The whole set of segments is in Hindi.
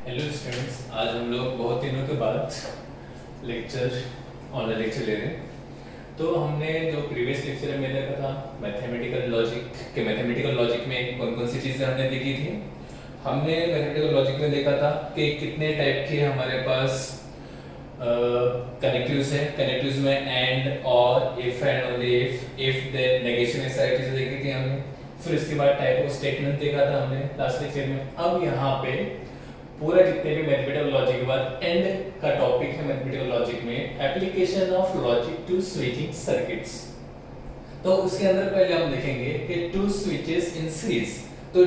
हेलो स्टूडेंट्स, आज हम लोग बहुत दिनों के बाद ऑनलाइन लेक्चर ले रहे हैं। तो हमने जो प्रीवियस लेक्चर में देखा था मैथमेटिकल लॉजिक में कौन कौन सी चीज़ें हमने देखी थी। हमने मैथमेटिकल लॉजिक में देखा था कि कितने टाइप के हमारे पास कनेक्टिव्स हैं। कनेक्टिव्स में एंड, और, if and only if then, negation, ये सारी चीज़ें देखी थी हमने। फिर इसके बाद टाइप ऑफ स्टेटमेंट देखा था हमने लास्ट लेक्चर में। अब यहाँ पे पूरा जितने भी मैथमेटिकल लॉजिक के बाद एंड का टॉपिक है मैथमेटिकल लॉजिक में, application of logic to switching circuits. तो उसके अंदर पहले हम देखेंगे कि टू स्विचेस इन सीरीज। तो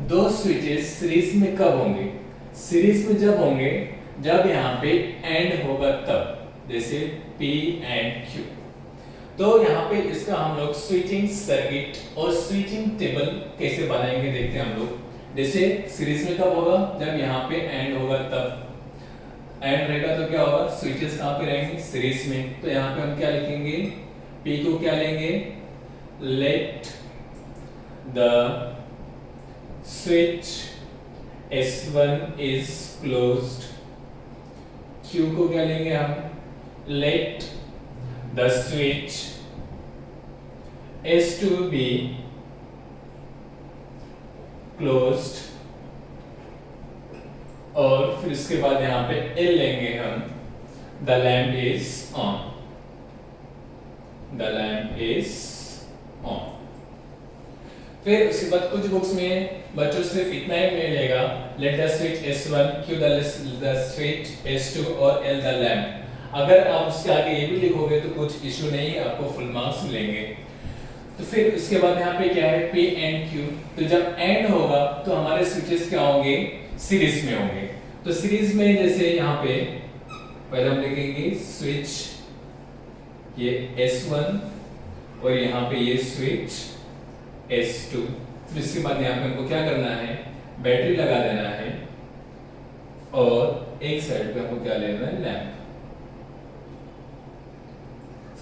दो स्विचेस सीरीज में कब होंगे? सीरीज में जब होंगे जब यहाँ पे एंड होगा तब, जैसे P एंड Q। तो यहाँ पे इसका हम लोग स्विचिंग सर्किट और स्विचिंग टेबल कैसे बनाएंगे देखते हैं हम लोग। जैसे सीरीज में कब होगा? जब यहाँ पे एंड होगा तब। एंड रहेगा तो क्या होगा? स्विचेस कहाँ पे रहेंगे? सीरीज में। तो यहाँ पे हम क्या लिखेंगे? P को क्या लेंगे? Let the switch S1 is closed. Q को क्या लेंगे हम? Let the switch S2 be closed। और फिर इसके बाद यहाँ पे L लेंगे हम, the lamp is on। the lamp is on। फिर उसके बाद कुछ बुक्स में बच्चों सिर्फ इतना ही मिलेगा, let the switch S1, Q the switch S2 और L the lamp। अगर आप उसके आगे ये भी लिखोगे तो कुछ इशू नहीं, आपको फुल मार्क्स मिलेंगे। तो फिर उसके बाद यहाँ पे क्या है? P and Q। तो जब एंड होगा तो हमारे स्विचेस क्या होंगे? सीरीज में होंगे। तो सीरीज में जैसे यहाँ पे पहले हम लिखेंगे स्विच ये S1 और यहाँ पे ये स्विच S2। फिर इसके बाद यहाँ पे हमको क्या करना है? बैटरी लगा देना है और एक साइड पे हमको क्या लेना है? लैंप।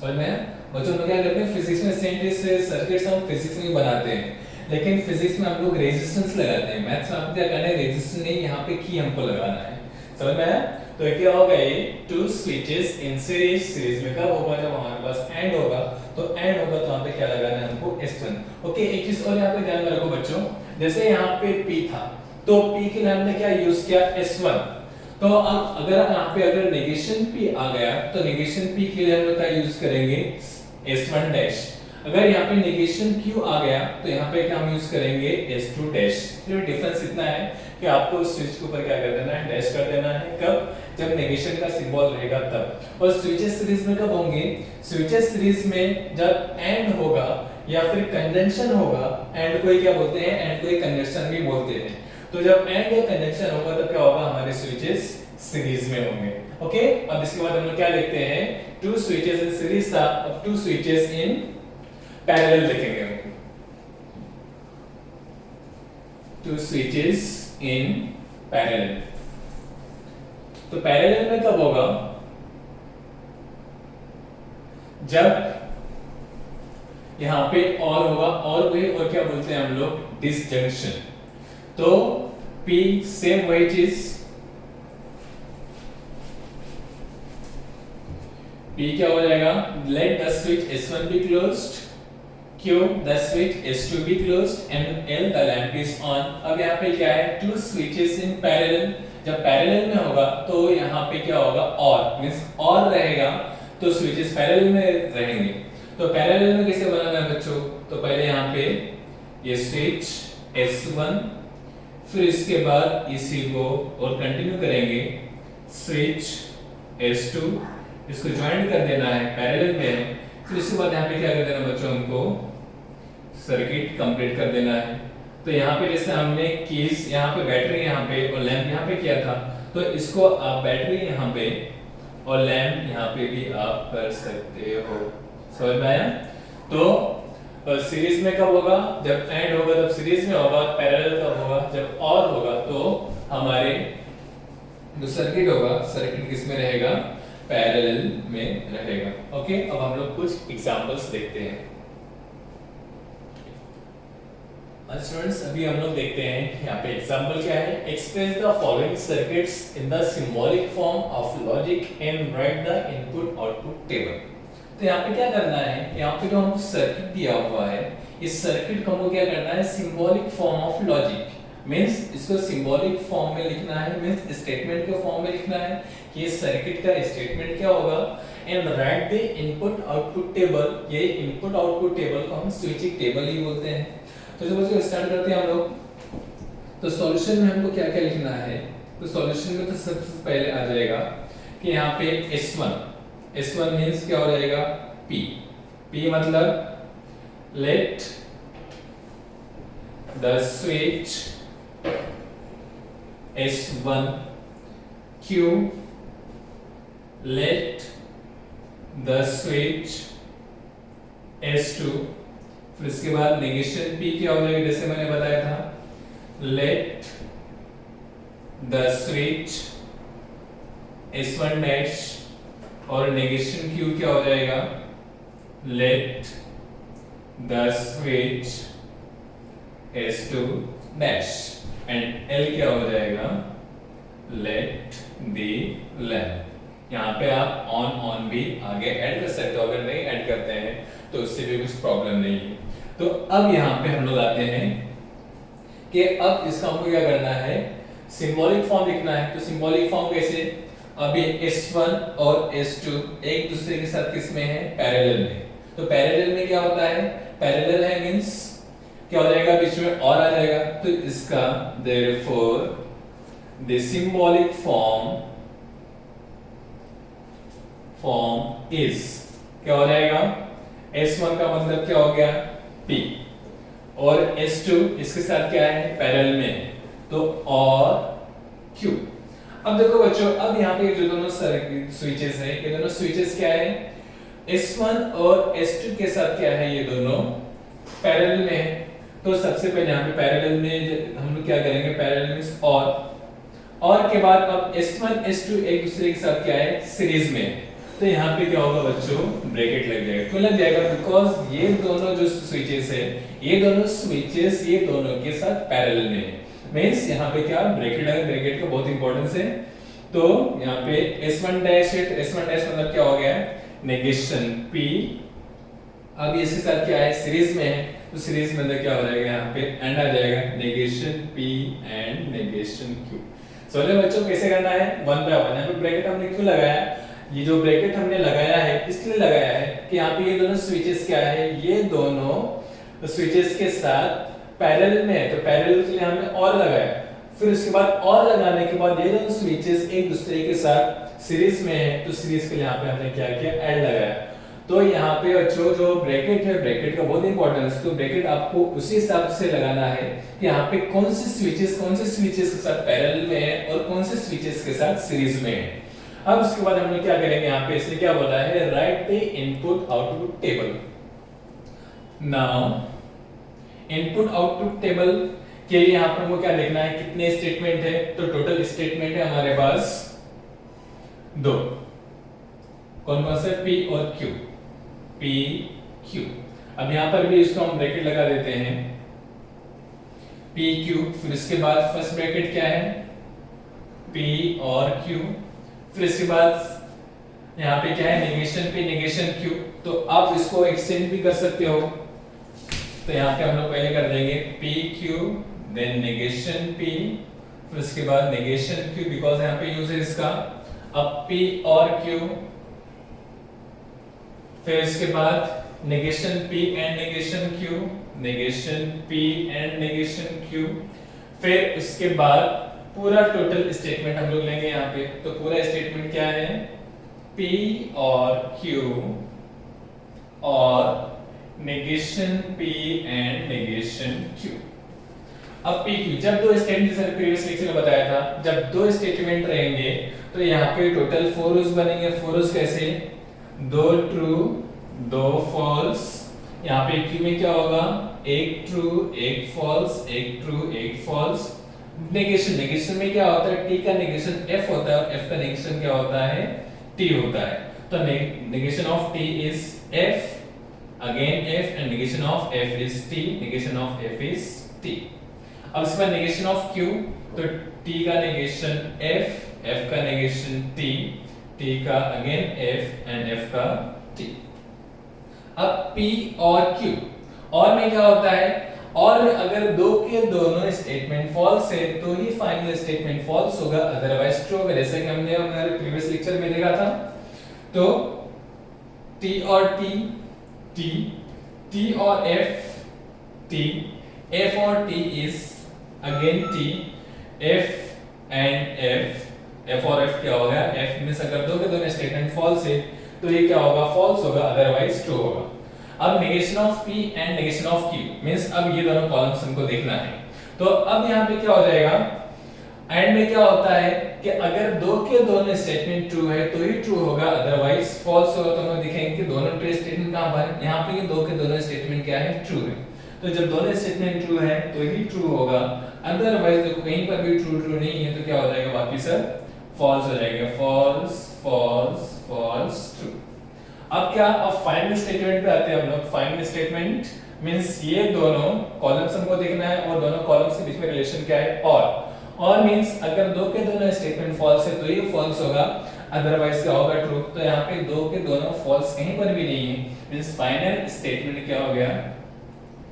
समझ में आया? बच्चों लोग क्या करते हैं, फिजिक्स में सेम सर्किट्स हम फिजिक्स में बनाते हैं, लेकिन फिजिक्स में हम लोग रेजिस्टेंस लगाते हैं। मैथ्स में आपको क्या करना है? रेजिस्टेंस नहीं, यहाँ पे की हमको लगाना है। समझ में आया? तो क्या होगा? ये two switches in series. Series में कब होगा? जब हमारे पास एंड होगा। तो एंड होगा तो यहाँ पे क्या लगाना है हमको? S1। ओके, एक चीज और यहाँ पे ध्यान में रखो बच्चों, जैसे यहाँ पे P था तो P के लिए हमने क्या यूज किया? S1। तो अब अगर यहाँ पे अगर नेगेशन P आ गया तो नेगेशन P के लिए हम लोग क्या यूज करेंगे? S1 dash. अगर यहाँ पे नेगेशन Q आ गया तो यहाँ पे क्या हम यूज करेंगे? S2 dash. तो डिफरेंस इतना है कि आपको स्विच के ऊपर क्या कर देना है? डैश कर देना है। कब? जब नेगेशन का सिंबल रहेगा तब। और स्विचेस सीरीज में कब होंगे? स्विचेस सीरीज में जब एंड होगा या फिर कंजंक्शन होगा। एंड को क्या बोलते हैं? एंड को कंजंक्शन भी बोलते हैं। तो जब एंड या कंजंक्शन होगा तब क्या होगा? हमारे स्विचेस सीरीज में होंगे। ओके, अब इसके बाद हम लोग क्या लिखते हैं? टू स्विचेस इन सीरीज था, अब टू स्विचेस इन पैरेलल लिखेंगे। Two switches in parallel. तो पैरेलल में कब होगा? जब यहां पे और होगा, और वे और क्या बोलते हैं हम लोग? डिसजंक्शन। तो P सेम वही चीज, P क्या हो जाएगा? Let the switch S1 be closed, Q the switch S2 be closed and L the lamp is on। अब यहाँ पे क्या है? Two switches in parallel। जब पैरेलल में होगा तो यहाँ पे क्या होगा? और मींस और रहेगा तो स्विचेस पैरेलल में रहेंगे। तो पैरेलल में कैसे बनाना है बच्चों? तो पहले यहाँ पे ये स्विच S1, फिर इसके बाद इसी को और कंटिन्यू करेंगे स्विच S2, इसको ज्वाइन कर देना है, पैरेलल में है। फिर इसके बाद यहाँ पे क्या कर देना बच्चों? हमको सर्किट कंप्लीट कर देना है। तो यहाँ पे जैसे हमने कीज यहाँ पे, बैटरी यहाँ पे और लैंप यहाँ पे किया था, तो इसको आप बैटरी यहाँ पे और लैंप यहाँ पे भी आप कर सकते हो। समझ में आया? तो सीरीज में कब होगा? जब एंड होगा तब सीरीज में होगा। पैरेलल कब होगा? जब और होगा। तो हमारे जो सर्किट होगा, सर्किट किस में रहेगा? पैरेलल में रहेगा। ओके, अब हम लोग कुछ एग्जांपल्स देखते हैं। स्टूडेंट्स अभी हम लोग देखते हैं यहाँ पे एग्जांपल क्या है। Express the following circuits in the symbolic form of logic and right the input output table. तो यहाँ पे क्या करना है, यहाँ पे जो हमको सर्किट दिया हुआ है, इस सर्किट को हमको क्या करना है, symbolic form of logic means इसको सिंबॉलिक फॉर्म में लिखना है, मींस स्टेटमेंट के फॉर्म में लिखना है कि इस सर्किट का स्टेटमेंट क्या होगा, and right the input output table. ये इनपुट आउटपुट टेबल को हम स्विचिंग टेबल ही बोलते हैं। तो जब इसको स्टार्ट करते हैं हम लोग, तो सॉल्यूशन में हमको क्या क्या लिखना है, तो सॉल्यूशन में तो सबसे पहले आ जाएगा कि यहाँ पे S1 मींस क्या हो जाएगा, P मतलब let the switch S1 Q let the switch S2, फिर इसके बाद नेगेशन P क्या हो जाएगा, जैसे मैंने बताया था, let the switch S1 dash, और नेगेशन Q क्या हो जाएगा, let the switch S2 dash, and L क्या हो जाएगा, let the lamp। यहाँ पे आप ऑन भी आगे ऐड कर सकते हो, अगर नहीं ऐड करते हैं तो उससे भी कुछ प्रॉब्लम नहीं है। तो अब यहाँ पे हम लोग आते हैं कि अब इसका हमको क्या करना है, सिंबॉलिक फॉर्म लिखना है। तो सिंबॉलिक फॉर्म कैसे, अभी S1 और S2 एक दूसरे के साथ किस में है, पैरेलल में। तो पैरेलल में क्या होता है, पैरेलल है मींस क्या हो जाएगा, बीच में और आ जाएगा। तो इसका therefore the symbolic form is क्या हो जाएगा, S1 का मतलब क्या हो गया, P, और S2 इसके साथ क्या है, पैरेलल में, तो और Q। अब देखो बच्चों, अब यहाँ पे जो दोनों स्विचेस हैं, ये दोनों स्विचेस क्या है, S1 और S2 के साथ क्या है, ये दोनों पैरेलल में है। तो सबसे पहले यहाँ पे पैरेलल में हम लोग क्या करेंगे, पैरेलल मींस और के बाद अब S1 S2 एक दूसरे के साथ क्या है, सीरीज में। तो यहाँ पे क्या होगा बच्चों, ब्रैकेट लग जाएगा। क्यों लग जाएगा, बिकॉज ये दोनों जो स्विचेस है, ये दोनों स्विचेस ये दोनों के साथ पैरेलल में है, मींस यहाँ पे क्या ब्रैकेट है, ब्रैकेट का बहुत इंपॉर्टेंस है। तो यहाँ पे S1 डैश है, तो S1 डैश मतलब क्या हो गया, नेगेशन P, अब इसके साथ क्या है, सीरीज में है, तो सीरीज में अंदर क्या हो जाएगा, यहाँ पे एंड आ जाएगा, negation P and negation Q। चलिए बच्चों कैसे करना है, वन बाय वन। यहाँ पे ब्रैकेट हमने क्यों लगाया, ये जो ब्रैकेट हमने लगाया है इसलिए लगाया है कि यहाँ पे ये दोनों स्विचेस क्या है, ये दोनों स्विचेस के साथ पैरेलल में है, तो पैरेलल के लिए हमने और लगाया। फिर उसके बाद और लगाने के बाद ये दोनों स्विचेस एक दूसरे के साथ सीरीज में है, तो सीरीज के लिए यहाँ पे हमने क्या किया, ऐड लगाया। तो यहाँ पे बच्चों जो ब्रैकेट है, ब्रैकेट का बहुत इंपॉर्टेंस, तो ब्रैकेट आपको उसी हिसाब से लगाना है कि यहाँ पे कौन से स्विचेस के साथ पैरेलल में है और कौन से स्विचेस के साथ सीरीज में है। अब उसके बाद हम लोग क्या करेंगे, यहाँ पे इसने क्या बोला है, right the input output table. Now input output table के लिए यहाँ पर हमको क्या लिखना है, कितने स्टेटमेंट है, तो टोटल स्टेटमेंट है हमारे पास 2, कौन कौन से, P और Q, P Q। अब यहाँ पर भी इसको हम ब्रैकेट लगा देते हैं, P Q, फिर इसके बाद फर्स्ट ब्रैकेट क्या है, P और Q, फिर इसके बाद यहाँ पे क्या है, नेगेशन P नेगेशन Q। तो आप इसको एक्सटेंड भी कर सकते हो, तो यहाँ पे हम लोग पहले कर देंगे P Q then negation P, फिर उसके बाद नेगेशन Q, बिकॉज यहाँ पे यूज है इसका। अब P और Q, फिर इसके बाद negation P and negation Q, negation P and negation Q, फिर उसके बाद पूरा टोटल स्टेटमेंट हम लोग लेंगे यहाँ पे। तो पूरा स्टेटमेंट क्या है, P और Q और negation P and negation Q। अब P Q, जब दो स्टेटमेंट, जैसे प्रीवियस लेक्चर में बताया था, जब दो स्टेटमेंट रहेंगे तो यहाँ पे टोटल 4 रोज बनेंगे। 4 रोज कैसे, 2 ट्रू 2 फॉल्स। यहाँ पे Q में क्या होगा, 1 true 1 false, 1 true 1 false. Negation में क्या होता है, T का नेगेशन F होता है, F का नेगेशन क्या होता है, T होता है। तो negation of T is F, again F, and negation of F is T, negation of F is t। अब इसके बाद नेगेशन ऑफ q, तो t का नेगेशन f, f का नेगेशन t, t का अगेन f एंड f का t। अब p और q, और में क्या होता है, और में अगर दो के दोनों स्टेटमेंट फॉल्स है तो ही फाइनल स्टेटमेंट फॉल्स होगा, अदरवाइज ट्रू होगा, जैसे कि हमने हमारे प्रीवियस लेक्चर में देखा था। तो t और t और f, t, f और t is again t, f and f और f क्या होगा, f में से अगर दो के दोनों स्टेटमेंट फॉल्स है तो ये क्या होगा, फॉल्स होगा, अदरवाइज ट्रू होगा। अब negation of p and negation of q means अब ये दोनों कॉलम्स हमको देखना है। तो अब यहाँ पे क्या हो जाएगा, एंड में क्या होता है कि अगर दो के दोनों स्टेटमेंट ट्रू है तो ही ट्रू होगा, अदरवाइज फॉल्स होगा। तो हम दिखेंगे कि दोनों ट्रू स्टेटमेंट कहां पर है, यहाँ पे ये दो के दोनों स्टेटमेंट क्या है, ट्रू है। तो जब दोनों स्टेटमेंट ट्रू है तो ही ट्रू होगा, अदरवाइज देखो कहीं पर भी ट्रू नहीं है तो क्या हो जाएगा, बाकी सब फॉल्स हो जाएगा, फॉल्स फॉल्स फॉल्स ट्रू। अब क्या, अब फाइनल स्टेटमेंट पे आते हैं हम लोग। फाइनल स्टेटमेंट मींस ये दोनों कॉलम्स हमको देखना है और दोनों कॉलम्स के बीच में रिलेशन क्या है, और मींस अगर दो के दोनों स्टेटमेंट फॉल्स है तो ये फॉल्स होगा, अदरवाइज क्या होगा, ट्रू। तो यहाँ पे दो के दोनों फॉल्स कहीं पर भी नहीं है, मींस फाइनल स्टेटमेंट क्या हो गया,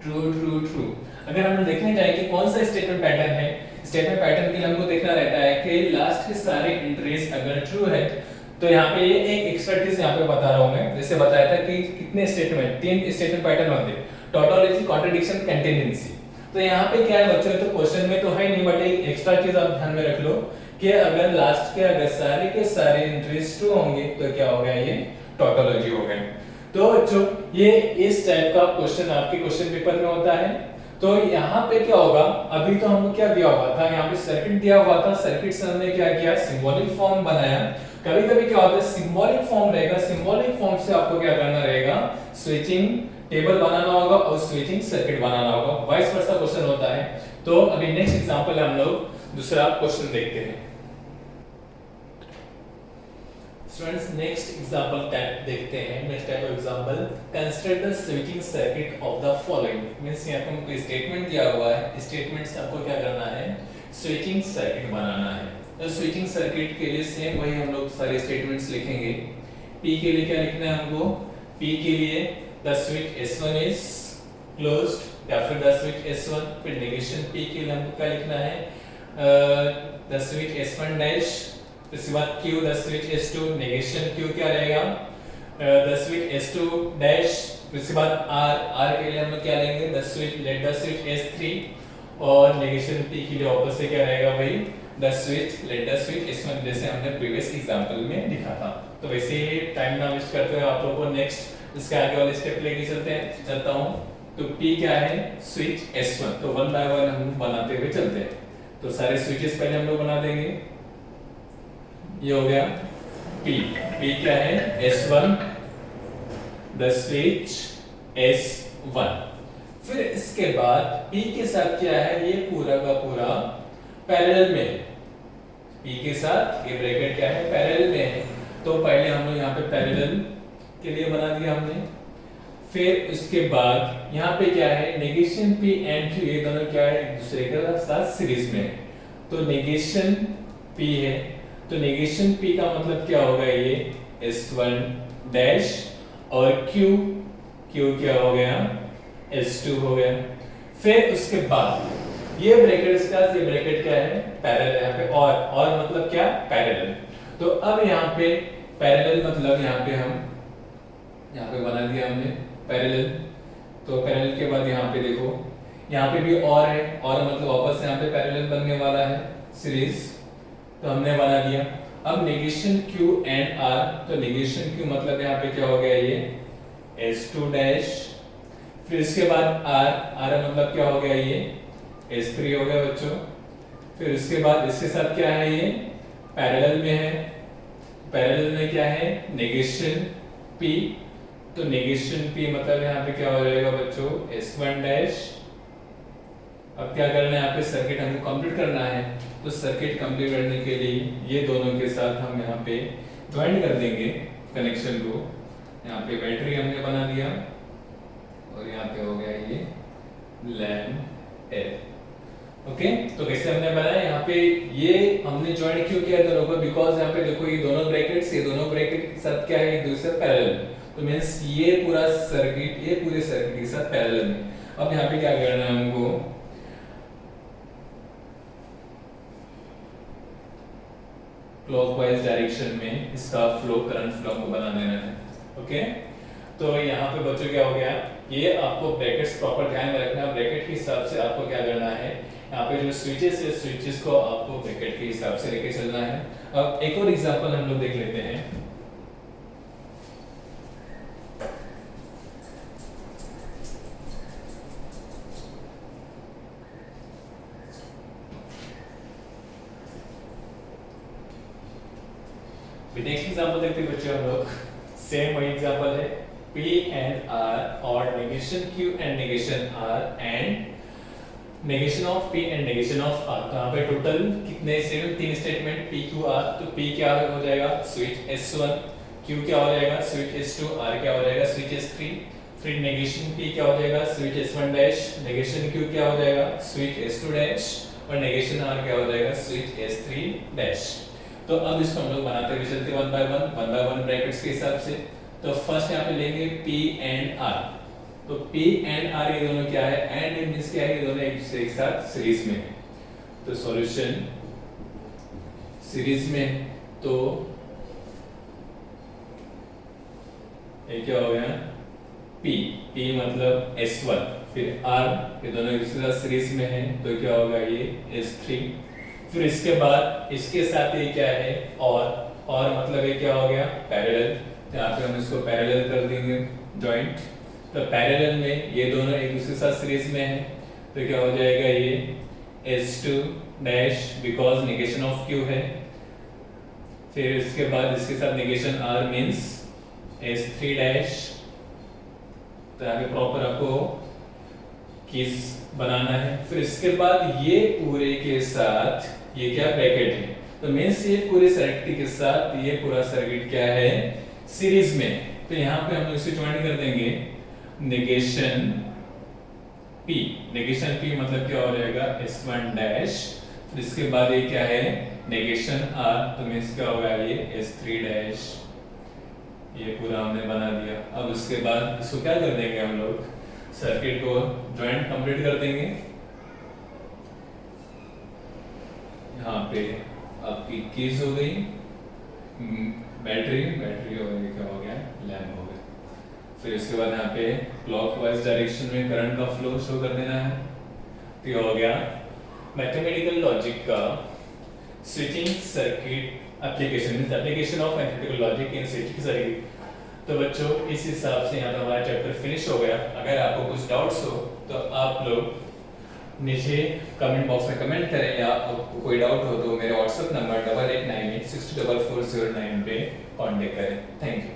ट्रू ट्रू ट्रू। अगर हम देखने जाए कि कौन सा स्टेटमेंट पैटर्न है, स्टेटमेंट पैटर्न के लिए हमको देखना रहता है कि लास्ट के सारे एंट्रीज अगर ट्रू है तो यहाँ पे ये एक एक्स्ट्रा चीज यहाँ पे बता रहा हूँ मैं, जैसे बताया था कि कितने स्टेटमेंट, 3 स्टेटमेंट पैटर्न होते हैं, टोटोलॉजी, कॉन्ट्रडिक्शन, कंटीन्यूएंसी। तो यहाँ पे क्या है बच्चों, तो क्वेश्चन में तो है नहीं, बट एक एक्स्ट्रा चीज आप ध्यान में रख लो कि अगर लास्ट के अगर सारे के सारे एंट्रीज ट्रू होंगे तो क्या हो गया, ये टोटोलॉजी हो गए। तो बच्चों ये इस टाइप का क्वेश्चन आपके क्वेश्चन पेपर में होता है। तो यहाँ पे क्या होगा, अभी तो हमको क्या दिया हुआ था, यहाँ पे सर्किट दिया हुआ था, सर्किट से हमने क्या किया, सिंबॉलिक फॉर्म बनाया। कभी कभी क्या होता है, सिंबॉलिक फॉर्म रहेगा, सिंबॉलिक फॉर्म से आपको क्या करना रहेगा, स्विचिंग टेबल बनाना होगा और स्विचिंग सर्किट बनाना होगा, वाइस वर्सा क्वेश्चन होता है। तो अभी नेक्स्ट एग्जांपल हम लोग दूसरा क्वेश्चन देखते हैं। स्टूडेंट्स नेक्स्ट एग्जांपल देखते हैं। Next type of example, consider the switching circuit of the following. Means यहाँ पे हमको स्टेटमेंट दिया हुआ है, स्टेटमेंट से आपको क्या करना है, स्विचिंग सर्किट बनाना है। तो स्विचिंग सर्किट के लिए सेम वही हम लोग सारे स्टेटमेंट्स लिखेंगे। P के लिए क्या लिखना है हमको, P के लिए the switch S1 is closed, या फिर द स्विच S1, फिर नेगेशन P के लिए हमको क्या लिखना है, द स्विच S1 डैश, इसके बाद Q the switch S2, negation Q क्या रहेगा, द स्विच S2 डैश, इसके बाद R के लिए हम लोग क्या लेंगे, the switch let the switch S3, और नेगेशन P के लिए ऑपोजिट क्या रहेगा भाई, the switch let the switch S1, जैसे हमने प्रीवियस एग्जांपल में लिखा था। तो वैसे ही टाइम ना वेस्ट करते हुए आप लोगों को नेक्स्ट इसके आगे वाले स्टेप लेके चलता हूं। तो P क्या है, स्विच S1, तो वन बाय वन हम बनाते हुए चलते हैं। तो सारे स्विचेस पहले हम लोग बना देंगे। ये हो गया P क्या है, S1, द स्विच S1। फिर इसके बाद P के साथ क्या है, ये पूरा का पूरा पैरेलल में है। P के साथ ये ब्रैकेट क्या है, पैरेलल में है। तो पहले हम लोग यहाँ पे पैरेलल के लिए बना दिया हमने। फिर उसके बाद यहाँ पे क्या है, नेगेशन P एंड Q, ये दोनों क्या है, एक दूसरे के साथ सीरीज में है। तो नेगेशन P है, तो नेगेशन P का मतलब क्या होगा, ये S1 डैश, और Q क्या हो गया, S2 हो गया। फिर उसके बाद ये ब्रैकेट, इसका ये ब्रैकेट क्या है, पैरेलल, यहाँ पे और मतलब क्या, पैरेलल। तो अब यहाँ पे पैरेलल मतलब यहाँ पे हम यहाँ पे बना दिया हमने पैरेलल। तो पैरेलल के बाद यहाँ पे देखो, यहाँ पे भी और है, और मतलब वापस यहाँ पे पैरेलल बनने वाला है सीरीज, तो हमने बना दिया। अब नेगेशन Q एंड R, तो नेगेशन Q मतलब यहाँ पे क्या हो गया, ये S2 डैश, फिर इसके बाद R मतलब क्या हो गया, ये S3 हो गया बच्चों। फिर उसके बाद इसके साथ क्या है, ये पैरेलल में है, पैरेलल में क्या है, नेगेशन P, तो नेगेशन P मतलब यहाँ पे क्या हो जाएगा बच्चों, S1 डैश। अब क्या करना है, यहाँ पे सर्किट हमको कंप्लीट करना है। तो सर्किट कंप्लीट करने के लिए ये दोनों के साथ हम यहाँ पे ज्वाइन कर देंगे कनेक्शन को। यहाँ पे बैटरी हमने बना दिया, और यहाँ पे हो गया ये लैम्प एल। ओके, तो कैसे हमने बनाया यहाँ पे, ये हमने ज्वाइन क्यों किया दोनों को, बिकॉज यहाँ पे देखो ये दोनों ब्रैकेट्स, ये दोनों ब्रैकेट के साथ क्या है, एक दूसरे पैरेलल, तो मींस ये पूरा सर्किट, ये पूरे सर्किट के साथ पैरेलल में। अब यहाँ पे क्या करना है हमको, क्लॉकवाइज डायरेक्शन में इसका फ्लो, करंट फ्लो को बना देना है। ओके, तो यहाँ पे बच्चों क्या हो गया, ये आपको ब्रैकेट्स प्रॉपर ध्यान में रखना है। ब्रैकेट के हिसाब से आपको क्या करना है, यहाँ पे जो स्विचेस है, स्विचेस को आपको ब्रैकेट के हिसाब से लेके चलना है। अब एक और एग्जांपल हम लोग देख लेते हैं। नेक्स्ट एग्जांपल देखते हैं बच्चों हम लोग, सेम वही एग्जांपल है, P and R और negation Q and negation R and negation of P and negation of R। तो यहाँ पे टोटल कितने statement, 3 statement P Q R। तो P क्या हो जाएगा, स्विच S1, Q क्या हो जाएगा, स्विच S2, R क्या हो जाएगा, स्विच S3। फिर नेगेशन P क्या हो जाएगा, switch S1 dash, negation Q क्या हो जाएगा, स्विच S2 डैश, और नेगेशन R क्या हो जाएगा, स्विच S3 डैश। तो अब इसको हम लोग बनाते हुए चलते वन बाय वन ब्रैकेट्स के हिसाब से। तो फर्स्ट यहाँ पे लेंगे P एंड R। तो P एंड R ये दोनों क्या है, एंड मींस क्या है, ये दोनों एक दूसरे के साथ सीरीज में है। तो सॉल्यूशन सीरीज में, तो ये क्या हो गया, P मतलब S1, फिर R, ये दोनों एक दूसरे के साथ सीरीज में है, तो क्या होगा ये S3। फिर इसके बाद इसके साथ ये क्या है, और मतलब ये क्या हो गया, पैरेलल। यहाँ पे हम इसको पैरेलल कर देंगे, जॉइंट। तो पैरेलल में ये दोनों एक दूसरे के साथ सीरीज में है, तो क्या हो जाएगा ये S2 dash, because negation of Q है। फिर इसके बाद इसके साथ negation R means S3 dash. तो यहाँ पे प्रॉपर आपको कीज बनाना है। फिर इसके बाद ये पूरे के साथ ये क्या ब्रैकेट है, तो मींस ये पूरे सर्किट के साथ ये पूरा सर्किट क्या है, सीरीज में। तो यहाँ पे हम इसे ज्वाइन कर देंगे नेगेशन P। नेगेशन P मतलब क्या हो जाएगा, S1 डैश। फिर इसके बाद ये क्या है, नेगेशन R, तो मींस क्या होगा ये S3 डैश। ये पूरा हमने बना दिया। अब उसके बाद इसको क्या कर देंगे हम लोग, सर्किट को ज्वाइंट कंप्लीट कर देंगे। यहाँ पे आपकी कीज हो गई, बैटरी हो गई, क्या हो गया, लैम्प हो गया। फिर इसके बाद यहाँ पे क्लॉकवाइज डायरेक्शन में करंट का फ्लो शो कर देना है। तो ये हो गया मैथमेटिकल लॉजिक का switching circuit application of mathematical logic in switching circuit. तो बच्चों इस हिसाब से यहाँ पे हमारा चैप्टर फिनिश हो गया। अगर आपको कुछ डाउट्स हो तो आप लोग नीचे कमेंट बॉक्स में कमेंट करें, या आपको कोई डाउट हो तो मेरे व्हाट्सएप नंबर 8898604409 पे कांटेक्ट करें। Thank you.